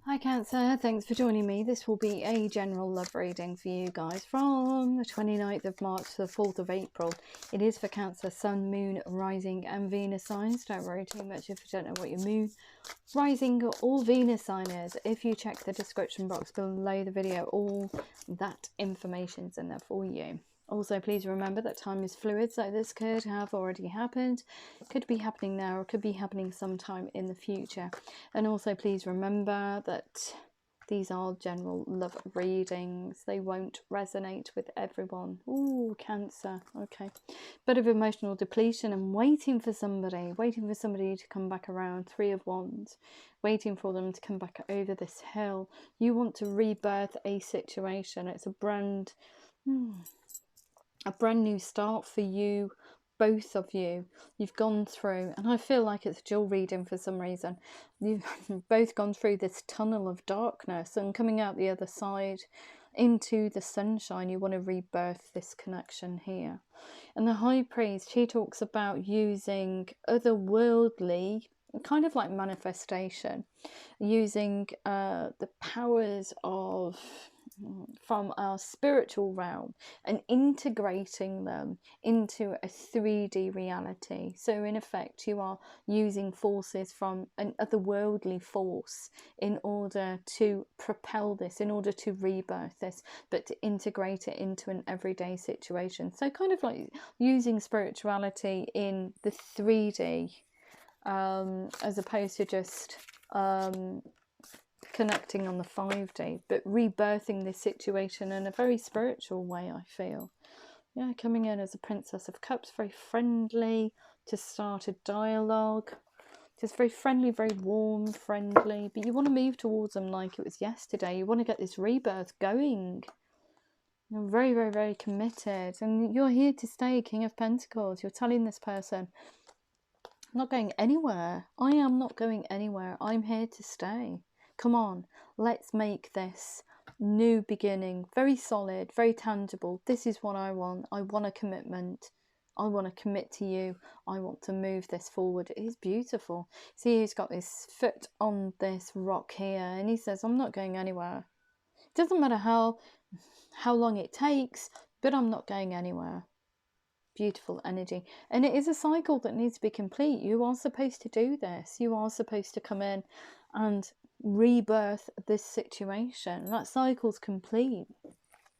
Hi Cancer, thanks for joining me. This will be a general love reading for you guys from the 29th of March to the 4th of April. It is for Cancer, Sun, Moon, Rising and Venus signs. Don't worry too much if you don't know what your Moon, Rising or Venus sign is. If you check the description box below the video, all that information's in there for you. Also, please remember that time is fluid, so this could have already happened, could be happening now, or could be happening sometime in the future. And also, please remember that these are general love readings. They won't resonate with everyone. Ooh, Cancer. Okay. Bit of emotional depletion and waiting for somebody to come back around. Three of Wands. Waiting for them to come back over this hill. You want to rebirth a situation. It's a brand new start for you, both of you. You've gone through, and I feel like it's a dual reading for some reason, you've both gone through this tunnel of darkness, and coming out the other side into the sunshine, you want to rebirth this connection here. And the High Priest, he talks about using otherworldly, kind of like manifestation, using the powers of from our spiritual realm and integrating them into a 3D reality. So in effect, you are using forces from an otherworldly force in order to propel this, in order to rebirth this, but to integrate it into an everyday situation. So kind of like using spirituality in the 3D as opposed to just connecting on the 5D, but rebirthing this situation in a very spiritual way, I feel. Yeah, coming in as a Princess of Cups, very friendly to start a dialogue. Just very friendly, very warm, friendly, but you want to move towards them like it was yesterday. You want to get this rebirth going. You're very, very, very committed, and you're here to stay, King of Pentacles. You're telling this person, I'm not going anywhere. I am not going anywhere. I'm here to stay. Come on, let's make this new beginning very solid, very tangible. This is what I want. I want a commitment. I want to commit to you. I want to move this forward. It is beautiful. See, he's got his foot on this rock here, and he says, I'm not going anywhere. It doesn't matter how long it takes, but I'm not going anywhere. Beautiful energy. And it is a cycle that needs to be complete. You are supposed to do this. You are supposed to come in and rebirth this situation. That cycle's complete.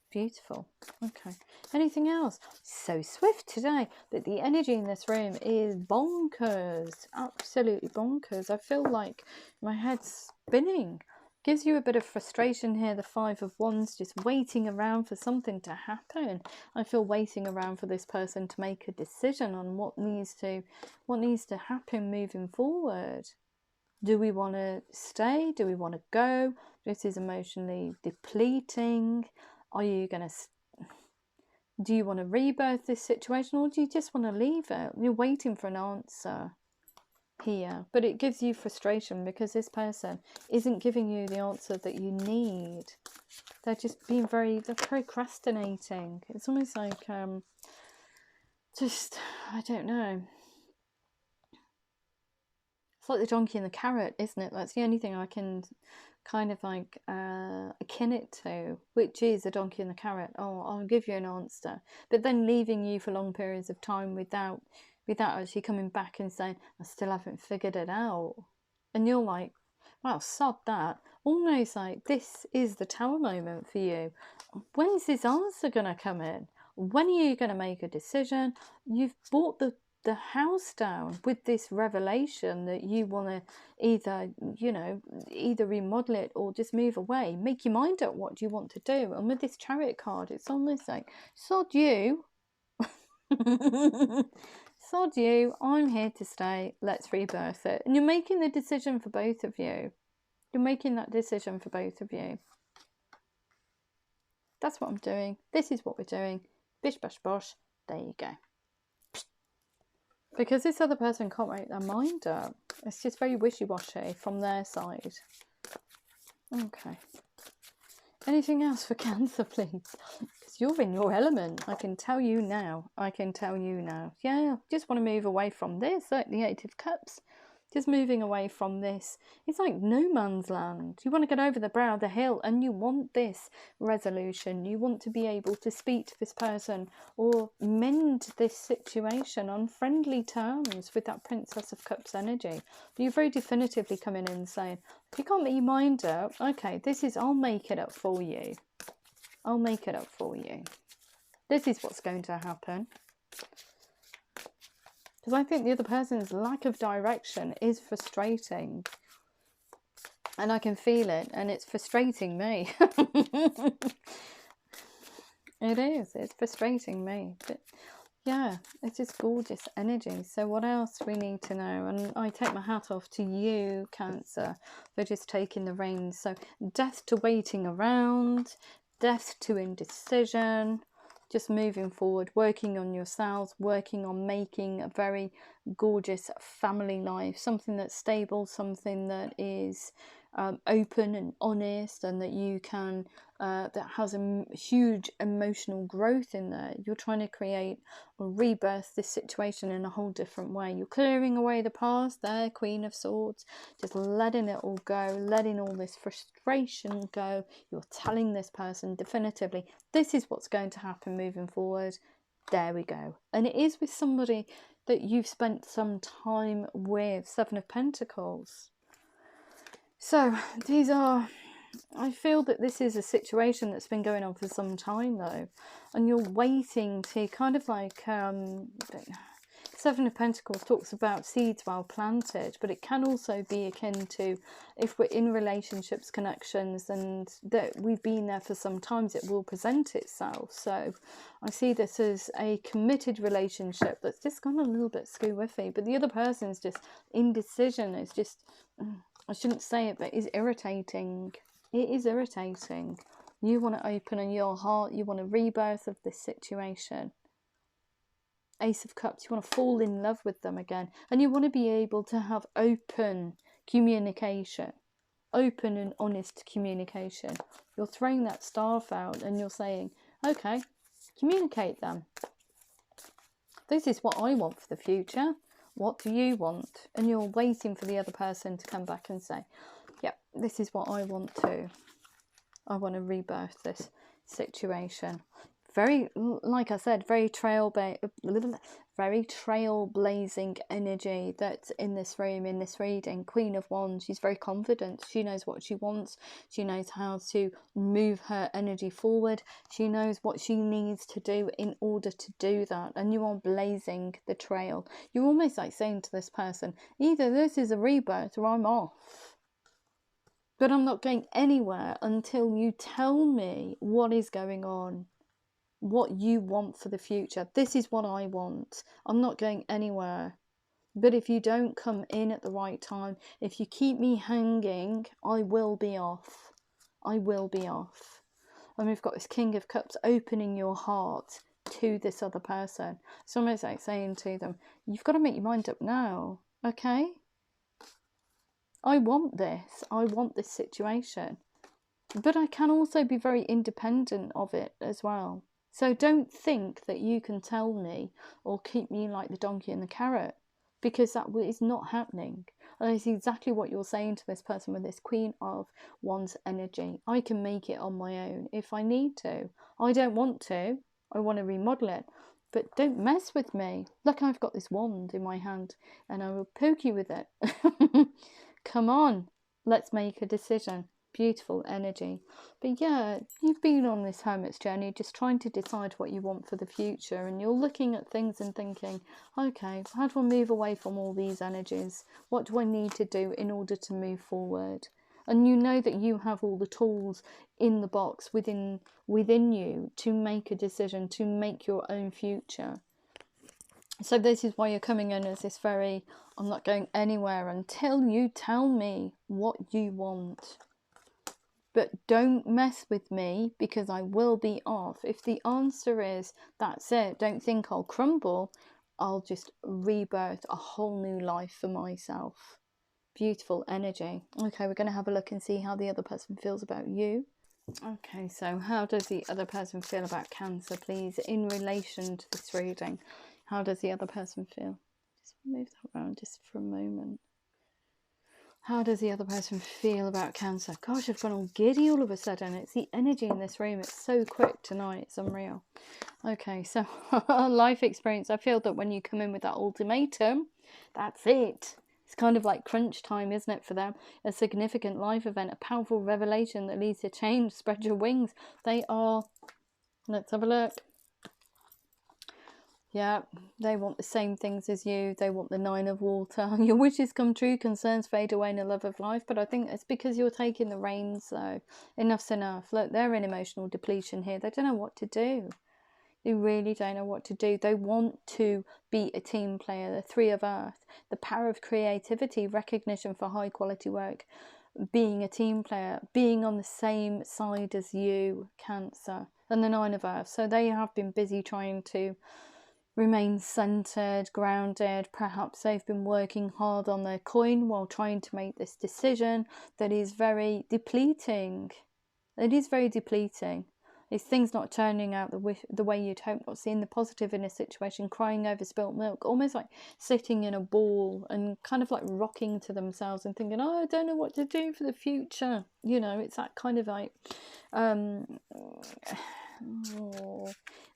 Beautiful. Okay. Anything else? So swift today, but the energy in this room is bonkers. Absolutely bonkers. I feel like my head's spinning. Gives you a bit of frustration here, the Five of Wands, just waiting around for something to happen. I feel waiting around for this person to make a decision on what needs to happen moving forward. Do we want to stay? Do we want to go? This is emotionally depleting. Are you going to... Do you want to rebirth this situation, or do you just want to leave it? You're waiting for an answer here, but it gives you frustration because this person isn't giving you the answer that you need. They're just being they're procrastinating. It's almost like just, I don't know, it's like the donkey and the carrot, isn't it? That's the only thing I can kind of like akin it to, which is a donkey and the carrot. Oh, I'll give you an answer, but then leaving you for long periods of time without actually coming back and saying, I still haven't figured it out. And you're like, well, sod that. Almost like this is the Tower moment for you. When's this answer going to come in? When are you going to make a decision? You've bought the house down with this revelation that you want to either remodel it or just move away. Make your mind up what you want to do. And with this Chariot card, it's almost like, sod you. Sod you, I'm here to stay, let's rebirth it. And you're making the decision for both of you. You're making that decision for both of you. That's what I'm doing. This is what we're doing. Bish bash bosh. There you go. Because this other person can't make their mind up. It's just very wishy-washy from their side. Okay. Anything else for Cancer, please? Because you're in your element. I can tell you now. Yeah, just want to move away from this. Like the Eight of Cups. Just moving away from this. It's like no man's land. You want to get over the brow of the hill, and you want this resolution. You want to be able to speak to this person or mend this situation on friendly terms with that Princess of Cups energy. But you're very definitively coming in and saying, if you can't make your mind up, okay, I'll make it up for you. I'll make it up for you. This is what's going to happen. Because I think the other person's lack of direction is frustrating. And I can feel it, and it's frustrating me. It is, it's frustrating me. But yeah, it's just gorgeous energy. So what else we need to know? And I take my hat off to you, Cancer, for just taking the reins. So death to waiting around, death to indecision, just moving forward, working on yourselves, working on making a very gorgeous family life, something that's stable, something that is open and honest, and that you can that has a huge emotional growth in there. You're trying to create or rebirth this situation in a whole different way. You're clearing away the past there, Queen of Swords, just letting it all go, letting all this frustration go. You're telling this person definitively, this is what's going to happen moving forward. There we go. And it is with somebody that you've spent some time with. Seven of Pentacles. So these are, I feel that this is a situation that's been going on for some time though, and you're waiting to kind of like, Seven of Pentacles talks about seeds well planted, but it can also be akin to if we're in relationships, connections, and that we've been there for some time, it will present itself. So I see this as a committed relationship that's just gone a little bit skew-whiffy, but the other person's just indecision. Is just, I shouldn't say it, but is irritating. It is irritating. You want to open in your heart. You want a rebirth of this situation. Ace of Cups. You want to fall in love with them again. And you want to be able to have open communication. Open and honest communication. You're throwing that staff out and you're saying, okay, communicate them. This is what I want for the future. What do you want? And you're waiting for the other person to come back and say, yep, this is what I want to. I want to rebirth this situation. Very, like I said, very trailblazing energy that's in this room, in this reading. Queen of Wands, she's very confident. She knows what she wants. She knows how to move her energy forward. She knows what she needs to do in order to do that. And you are blazing the trail. You're almost like saying to this person, either this is a rebirth or I'm off. But I'm not going anywhere until you tell me what is going on. What you want for the future. This is what I want. I'm not going anywhere. But if you don't come in at the right time, if you keep me hanging, I will be off. I will be off. And we've got this King of Cups opening your heart to this other person. It's almost like saying to them, you've got to make your mind up now. Okay? I want this. I want this situation. But I can also be very independent of it as well. So don't think that you can tell me or keep me like the donkey and the carrot, because that is not happening. And it's exactly what you're saying to this person with this Queen of Wands energy. I can make it on my own if I need to. I don't want to. I want to remodel it. But don't mess with me. Look, I've got this wand in my hand and I will poke you with it. Come on, let's make a decision. Beautiful energy. But yeah, you've been on this hermit's journey just trying to decide what you want for the future, and you're looking at things and thinking, okay, how do I move away from all these energies? What do I need to do in order to move forward? And you know that you have all the tools in the box within you to make a decision, to make your own future. So this is why you're coming in as this very, I'm not going anywhere until you tell me what you want. But don't mess with me because I will be off. If the answer is, that's it, don't think I'll crumble, I'll just rebirth a whole new life for myself. Beautiful energy. Okay, we're going to have a look and see how the other person feels about you. Okay, so how does the other person feel about Cancer, please, in relation to this reading? How does the other person feel? Just move that around just for a moment. How does the other person feel about Cancer? Gosh, I've gone all giddy all of a sudden. It's the energy in this room. It's so quick tonight. It's unreal. Okay, so life experience. I feel that when you come in with that ultimatum, that's it. It's kind of like crunch time, isn't it, for them? A significant life event, a powerful revelation that leads to change. Spread your wings. They are... Let's have a look. Yeah, they want the same things as you. They want the 9 of water. Your wishes come true, concerns fade away in the love of life. But I think it's because you're taking the reins, so enough's enough. Look, they're in emotional depletion here. They don't know what to do. They really don't know what to do. They want to be a team player. The 3 of Earth. The power of creativity, recognition for high quality work. Being a team player. Being on the same side as you, Cancer. And the 9 of Earth. So they have been busy trying to remain centered, grounded. Perhaps they've been working hard on their coin while trying to make this decision that is very depleting. It is very depleting. It's things not turning out the way you'd hope, not seeing the positive in a situation, crying over spilt milk, almost like sitting in a ball and kind of like rocking to themselves and thinking, oh, I don't know what to do for the future. You know, it's that kind of like...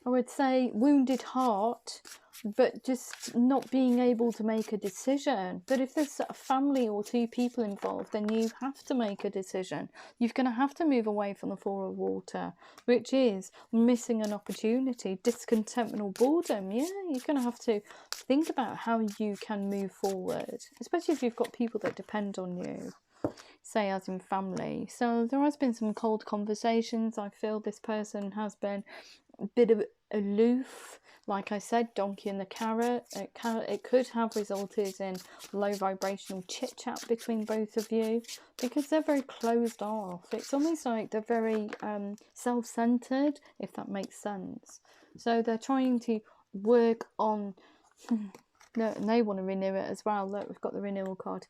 I would say wounded heart, but just not being able to make a decision. But if there's a family or 2 people involved, then you have to make a decision. You're going to have to move away from the 4 of water, which is missing an opportunity, discontentment or boredom. Yeah, you're going to have to think about how you can move forward, especially if you've got people that depend on you. Say as in family. So there has been some cold conversations. I feel this person has been a bit of aloof. Like I said, donkey and the carrot. It could have resulted in low vibrational chit chat between both of you because they're very closed off. It's almost like they're very self-centered, if that makes sense. So they're trying to work on... No, and they want to renew it as well. Look, we've got the renewal card.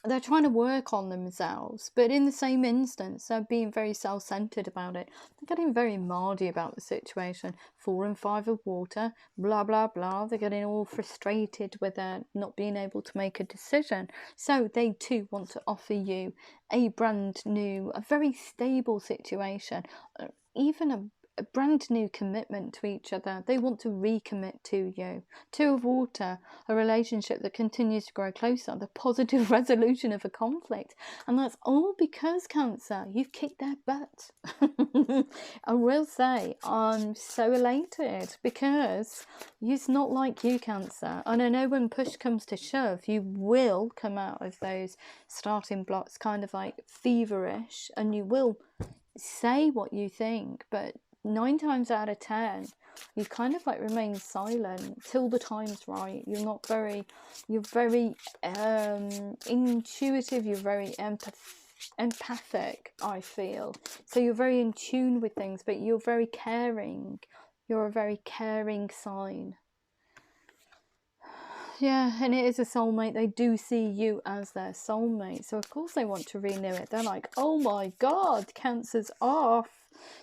They're trying to work on themselves, but in the same instance, they're being very self-centered about it. They're getting very mardy about the situation. 4 and 5 of water, blah, blah, blah. They're getting all frustrated with not being able to make a decision. So they too want to offer you a brand new, a very stable situation, even a brand new commitment to each other. They want to recommit to you. 2 of water, a relationship that continues to grow closer, the positive resolution of a conflict. And that's all because, Cancer, you've kicked their butt. I will say, I'm so elated because it's not like you, Cancer. And I know when push comes to shove, you will come out of those starting blocks kind of like feverish, and you will say what you think, but 9 times out of 10 you kind of like remain silent till the time's right. You're very intuitive, you're very empathic, I feel. So you're very in tune with things, but you're very caring. You're a very caring sign. Yeah, and it is a soulmate. They do see you as their soulmate. So of course they want to renew it. They're like, oh my God, Cancer's off.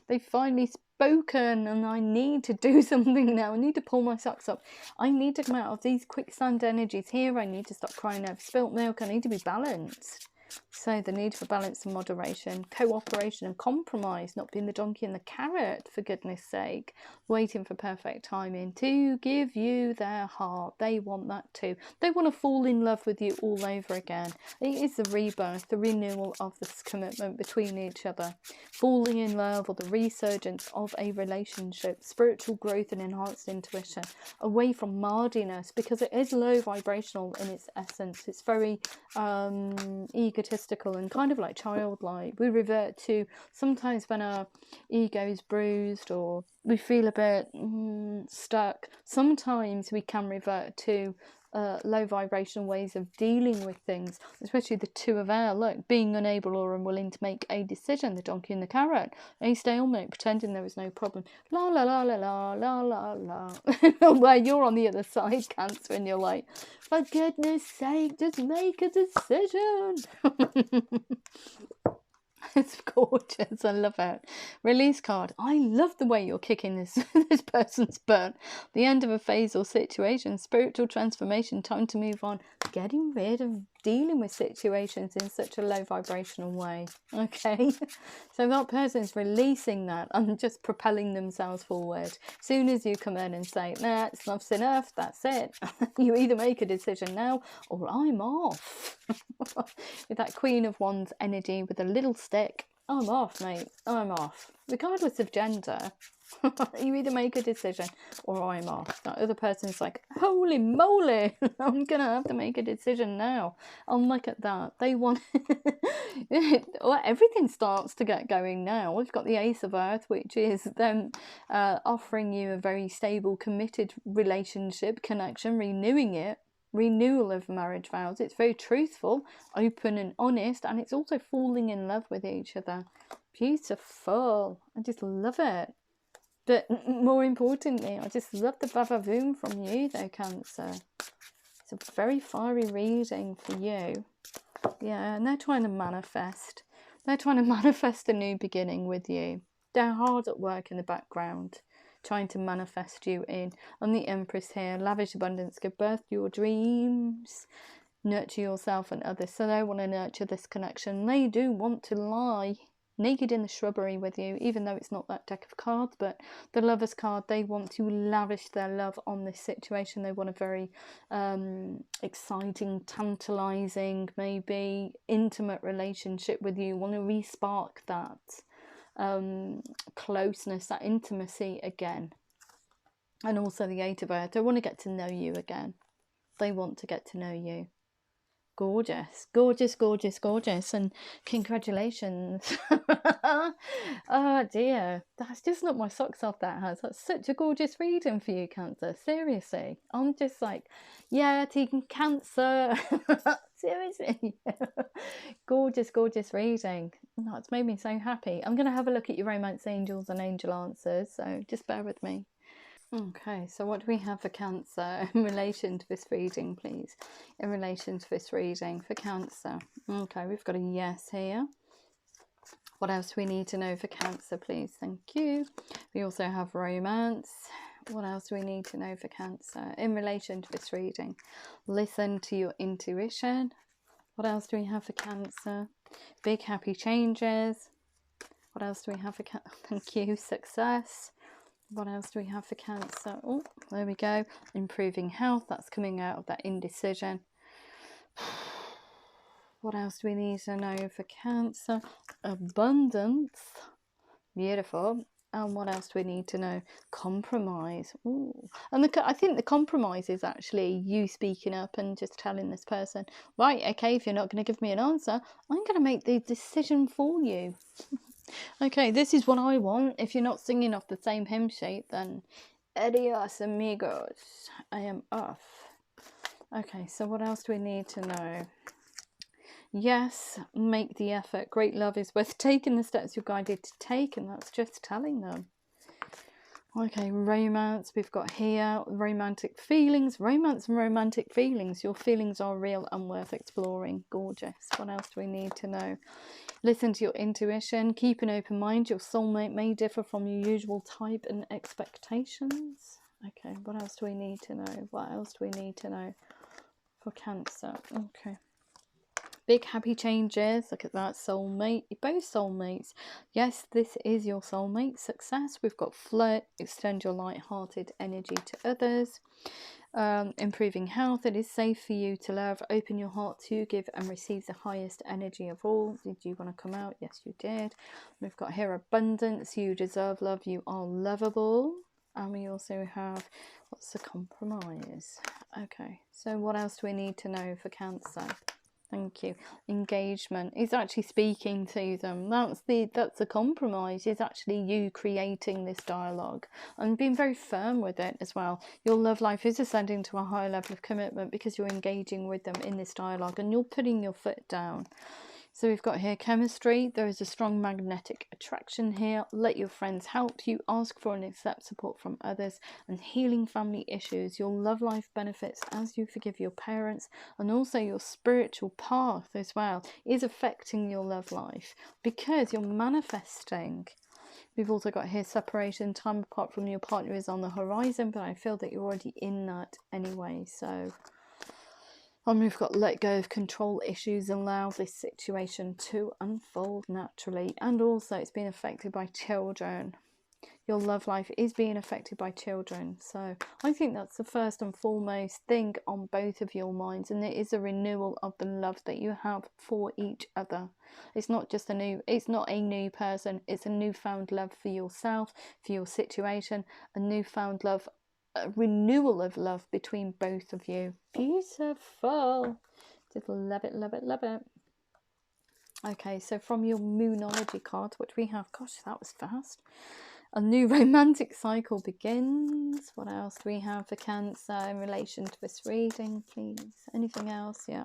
They've finally spoken and I need to do something now. I need to pull my socks up. I need to come out of these quicksand energies here. I need to stop crying over spilt milk. I need to be balanced. So the need for balance and moderation, cooperation and compromise, not being the donkey and the carrot, for goodness sake, waiting for perfect timing to give you their heart. They want that too. They want to fall in love with you all over again. It is the rebirth, the renewal of this commitment between each other, falling in love or the resurgence of a relationship, spiritual growth and enhanced intuition, away from mardiness, because it is low vibrational in its essence. It's very egotistical and kind of like childlike. We revert to sometimes when our ego is bruised or we feel a bit stuck. Sometimes we can revert to low vibrational ways of dealing with things, especially the 2 of air. Look, being unable or unwilling to make a decision, the donkey and the carrot, a stalemate, pretending there was no problem, la la la la la la la la. Where you're on the other side, Cancer, and you're like, for goodness sake, just make a decision. It's gorgeous. I love it. Release card. I love the way you're kicking this person's butt. The end of a phase or situation. Spiritual transformation. Time to move on. Getting rid of dealing with situations in such a low vibrational way. Okay, so that person's releasing that and just propelling themselves forward. As soon as you come in and say, nah, enough's enough, that's it, you either make a decision now or I'm off. With that Queen of Wands energy with a little stick, I'm off, mate, I'm off, regardless of gender. You either make a decision or I'm off. That other person's like, holy moly, I'm gonna have to make a decision now. And look at that, they want well, everything starts to get going now. We've got the Ace of Earth, which is them offering you a very stable, committed relationship, connection, renewing it. Renewal of marriage vows. It's very truthful, open and honest, and it's also falling in love with each other. Beautiful. I just love it. But more importantly, I just love the bavavoom from you though, Cancer. It's a very fiery reading for you. Yeah, and they're trying to manifest. They're trying to manifest a new beginning with you. They're hard at work in the background, trying to manifest you in. On the Empress here, lavish abundance, give birth to your dreams, nurture yourself and others. So they want to nurture this connection. They do want to lie naked in the shrubbery with you, even though it's not that deck of cards, but the Lovers card, they want to lavish their love on this situation. They want a very exciting, tantalizing, maybe intimate relationship with you, want to re-spark that closeness, that intimacy again. And also the Eight of Earth, they want to get to know you again. They want to get to know you. Gorgeous, gorgeous, gorgeous, gorgeous, and congratulations. Oh dear, that's just knocked my socks off, that has. That's such a gorgeous reading for you, Cancer. Seriously, I'm just like, yeah, Tegan, Cancer. Seriously. Gorgeous, gorgeous reading. Oh, it's made me so happy. I'm going to have a look at your romance angels and angel answers, so just bear with me. Okay, so what do we have for Cancer in relation to this reading, please? In relation to this reading for Cancer. Okay, we've got a yes here. What else do we need to know for Cancer, please? Thank you. We also have romance. What else do we need to know for Cancer in relation to this reading? Listen to your intuition. What else do we have for Cancer? Big happy changes. What else do we have for Cancer? Thank you. Success. What else do we have for Cancer? Oh, there we go. Improving health. That's coming out of that indecision. What else do we need to know for Cancer? Abundance. Beautiful. And what else do we need to know? Compromise. Ooh. And I think the compromise is actually you speaking up and just telling this person, right, okay, if you're not going to give me an answer, I'm going to make the decision for you. Okay, this is what I want. If you're not singing off the same hymn sheet, then adios amigos, I am off. Okay, so what else do we need to know? Yes, make the effort. Great love is worth taking the steps you're guided to take, and that's just telling them. Okay, romance, we've got here, romantic feelings, romance and romantic feelings. Your feelings are real and worth exploring. Gorgeous. What else do we need to know? Listen to your intuition, keep an open mind. Your soulmate may differ from your usual type and expectations. Okay, what else do we need to know? What else do we need to know for Cancer? Okay. Big happy changes. Look at that, soulmate. You're both soulmates. Yes, this is your soulmate. Success. We've got flirt. Extend your light-hearted energy to others. Improving health. It is safe for you to love. Open your heart to give and receive the highest energy of all. Did you want to come out? Yes, you did. We've got here abundance. You deserve love. You are lovable. And we also have, what's the compromise? Okay, so what else do we need to know for Cancer? Thank you. Engagement. He's actually speaking to them. That's a compromise. It's actually you creating this dialogue and being very firm with it as well. Your love life is ascending to a higher level of commitment because you're engaging with them in this dialogue and you're putting your foot down. So we've got here chemistry. There is a strong magnetic attraction here. Let your friends help you. Ask for and accept support from others. And healing family issues. Your love life benefits as you forgive your parents. And also your spiritual path as well is affecting your love life because you're manifesting. We've also got here separation. Time apart from your partner is on the horizon. But I feel that you're already in that anyway. So And we've got let go of control issues, allow this situation to unfold naturally. And also it's been affected by children. Your love life is being affected by children. So I think that's the first and foremost thing on both of your minds. And it is a renewal of the love that you have for each other. It's not just it's not a new person. It's a newfound love for yourself, for your situation, a newfound love, a renewal of love between both of you. Beautiful. Just love it, love it, love it. Okay, so from your Moonology card, which we have, gosh, that was fast. A new romantic cycle begins. What else do we have for Cancer in relation to this reading, please? Anything else? Yeah.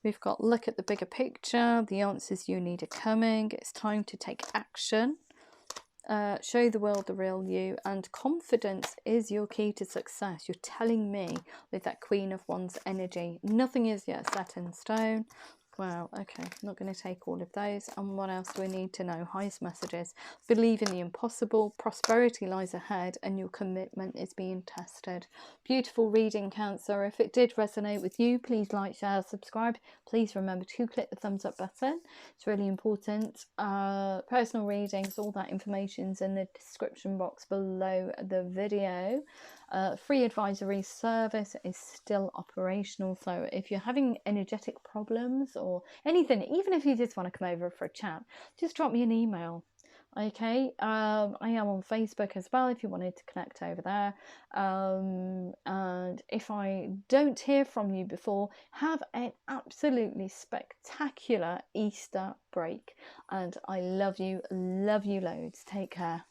We've got look at the bigger picture. The answers you need are coming. It's time to take action. Show the world the real you, and confidence is your key to success. You're telling me with that Queen of Wands energy. Nothing is yet set in stone. Wow, okay, not going to take all of those. And what else do we need to know? Highest messages. Believe in the impossible. Prosperity lies ahead and your commitment is being tested. Beautiful reading, Cancer. If it did resonate with you, please like, share, subscribe. Please remember to click the thumbs up button. It's really important. Personal readings, all that information's in the description box below the video. Free advisory service is still operational, so if you're having energetic problems or anything, even if you just want to come over for a chat, just drop me an email. Okay, I am on Facebook as well if you wanted to connect over there. And if I don't hear from you before, have an absolutely spectacular Easter break. And I love you loads. Take care.